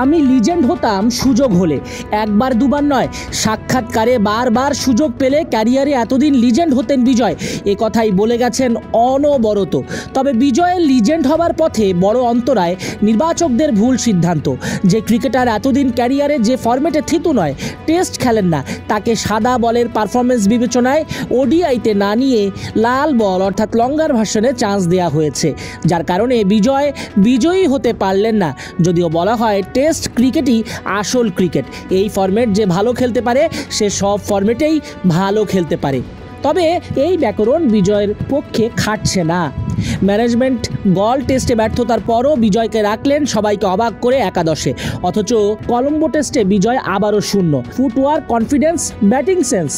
আমি লিজেন্ড হতাম সুযোগ হলে, একবার দুবার নয়, সাক্ষাৎকারে বারবার সুযোগ পেলে ক্যারিয়ারে এতদিন লিজেন্ড হতেন বিজয়, এ কথাই বলে গেছেন অনবরত। তবে বিজয়ের লিজেন্ড হবার পথে বড় অন্তরায় নির্বাচকদের ভুল সিদ্ধান্ত। যে ক্রিকেটার এতদিন ক্যারিয়ারে যে ফরম্যাটে থিতু নয়, টেস্ট খেলেন না, তাকে সাদা বলের পারফরমেন্স বিবেচনায় ওডিআইতে না নিয়ে লাল বল অর্থাৎ লঙ্গার ভার্সনে চান্স দেওয়া হয়েছে, যার কারণে বিজয়ী হতে পারলেন না। যদিও বলা হয় টেস্ট ক্রিকেটই আসল ক্রিকেট, এই ফরম্যাট যে ভালো খেলতে পারে সে সব ফরম্যাটেই ভালো খেলতে পারে। তবে এই ব্যাকরণ বিজয়ের পক্ষে খাটছে না। ম্যানেজমেন্ট গল টেস্টে ব্যর্থতার পরও বিজয়কে রাখলেন সবাইকে অবাক করে একাদশে, অথচ কলম্বো টেস্টে বিজয় আবারও শূন্য। ফুটওয়ার্ক, কনফিডেন্স, ব্যাটিং সেন্স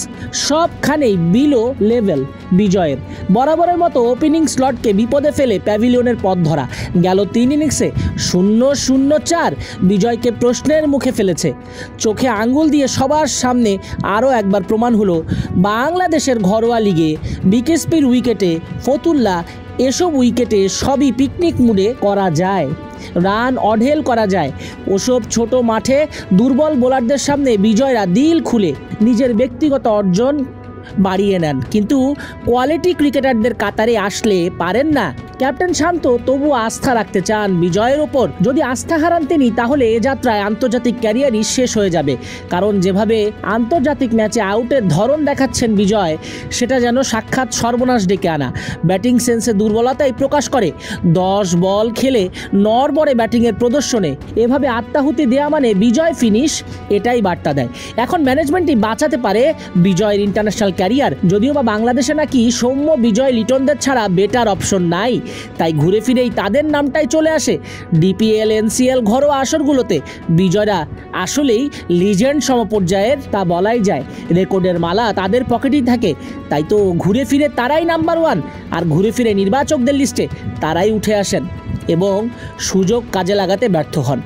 সবখানেই বিলো লেভেল বিজয়ের। বরাবরের মতো ওপেনিং স্লটকে বিপদে ফেলে প্যাভিলিয়নের পথ ধরা। গেল 3 ইনিংসে 0-0-4 বিজয়কে প্রশ্নের মুখে ফেলেছে। চোখে আঙ্গুল দিয়ে সবার সামনে আরও একবার প্রমাণ হলো বাংলাদেশের ঘরোয়া লিগে বিকেএসপির উইকেটে ফতুল্লা এসব উইকেটে সবই পিকনিক মুডে করা যায়, রান অঢেল করা যায়। ওসব ছোট মাঠে দুর্বল বোলারদের সামনে বিজয়রা দিল খুলে নিজের ব্যক্তিগত অর্জন বাড়িয়ে নেন, কিন্তু কোয়ালিটি ক্রিকেটারদের কাতারে আসলে পারেন না। ক্যাপ্টেন শান্ত তবু আস্থা রাখতে চান বিজয়ের ওপর। যদি আস্থা হারান তিনি, তাহলে এ যাত্রায় আন্তর্জাতিক ক্যারিয়ারই শেষ হয়ে যাবে। কারণ যেভাবে আন্তর্জাতিক ম্যাচে আউটের ধরন দেখাচ্ছেন বিজয়, সেটা যেন সাক্ষাৎ সর্বনাশ ডেকে আনা। ব্যাটিং সেন্সে দুর্বলতাই প্রকাশ করে। 10 বল খেলে নড়বড়ে ব্যাটিংয়ের প্রদর্শনে এভাবে আত্মাহুতি দেয়া মানে বিজয় ফিনিশ, এটাই বার্তা দেয়। এখন ম্যানেজমেন্টই বাঁচাতে পারে বিজয়ের ইন্টারন্যাশনাল ক্যারিয়ার। যদিও বা বাংলাদেশে নাকি সৌম্য, বিজয়, লিটনদের ছাড়া বেটার অপশন নাই, তাই ঘুরে ফিরেই তাদের নামটাই চলে আসে ডিপিএল, এনসিএল ঘরোয়া আসরগুলোতে। বিজয়রা আসলেই লিজেন্ড সমপর্যায়ের, তা বলাই যায়। রেকর্ডের মালা তাদের পকেটেই থাকে, তাই তো ঘুরে ফিরে তারাই নাম্বার 1, আর ঘুরে ফিরে নির্বাচকদের লিস্টে তারাই উঠে আসেন এবং সুযোগ কাজে লাগাতে ব্যর্থ হন।